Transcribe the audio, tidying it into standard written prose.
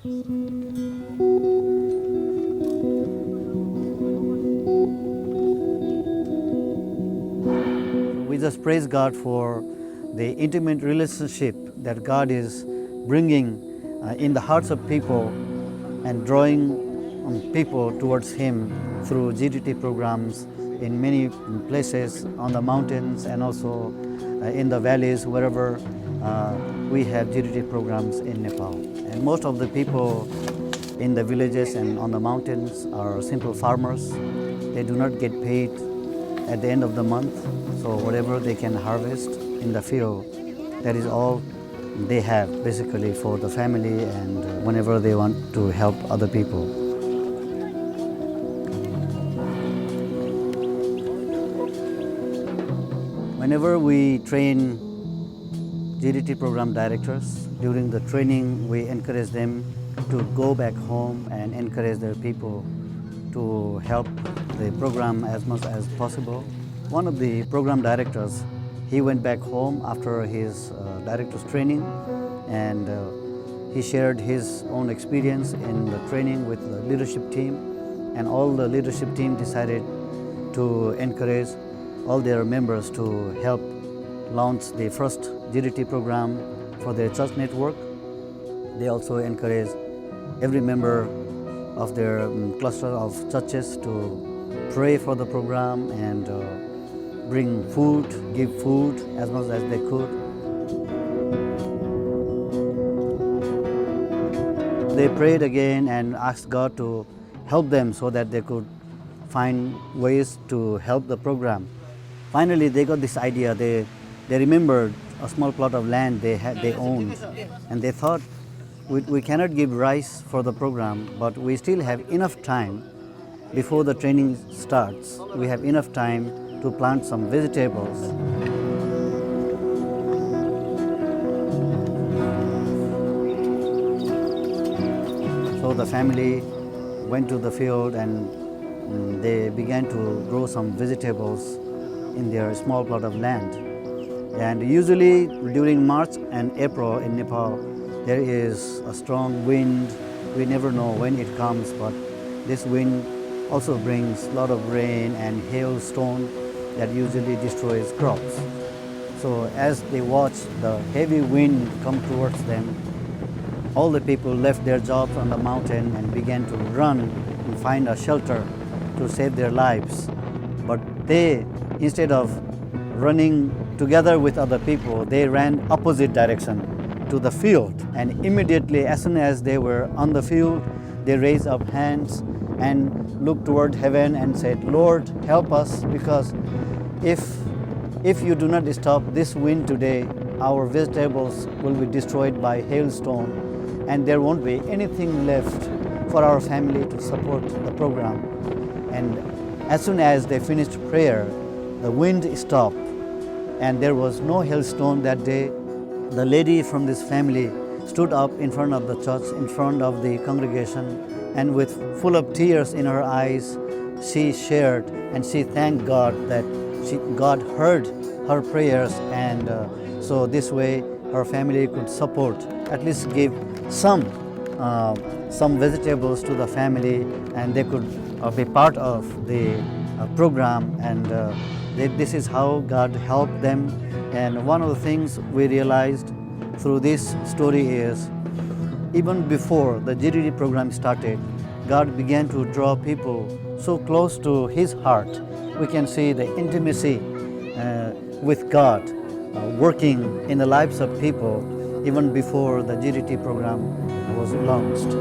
We just praise God for the intimate relationship that God is bringing in the hearts of people and drawing people towards Him through GDT programs in many places on the mountains and also in the valleys, wherever we have GDT programs in Nepal. And most of the people in the villages and on the mountains are simple farmers. They do not get paid at the end of the month, so whatever they can harvest in the field, that is all they have basically for the family and whenever they want to help other people. Whenever we train GDT program directors, during the training we encourage them to go back home and encourage their people to help the program as much as possible. One of the program directors, he went back home after his director's training and he shared his own experience in the training with the leadership team, and all the leadership team decided to encourage all their members to help launch the first GDT program for their church network. They also encourage every member of their cluster of churches to pray for the program and bring food, give food as much as they could. They prayed again and asked God to help them so that they could find ways to help the program. Finally, they got this idea. They remembered a small plot of land they owned, and they thought, we cannot give rice for the program, but we still have enough time before the training starts. We have enough time to plant some vegetables. So the family went to the field and they began to grow some vegetables in their small plot of land. And usually during March and April in Nepal, there is a strong wind. We never know when it comes, but this wind also brings a lot of rain and hailstone that usually destroys crops. So as they watched the heavy wind come towards them, all the people left their jobs on the mountain and began to run and find a shelter to save their lives. But they, instead of running together with other people, they ran opposite direction to the field. And immediately, as soon as they were on the field, they raised up hands and looked toward heaven and said, "Lord, help us, because if you do not stop this wind today, our vegetables will be destroyed by hailstone and there won't be anything left for our family to support the program." And as soon as they finished prayer, the wind stopped and there was no hailstone that day. The lady from this family stood up in front of the church, in front of the congregation, and with full of tears in her eyes, she shared and she thanked God that God heard her prayers, and so this way her family could support, at least give some vegetables to the family, and they could be part of the program, and this is how God helped them. And one of the things we realized through this story is, even before the GDT program started, God began to draw people so close to His heart. We can see the intimacy with God working in the lives of people even before the GDT program was launched.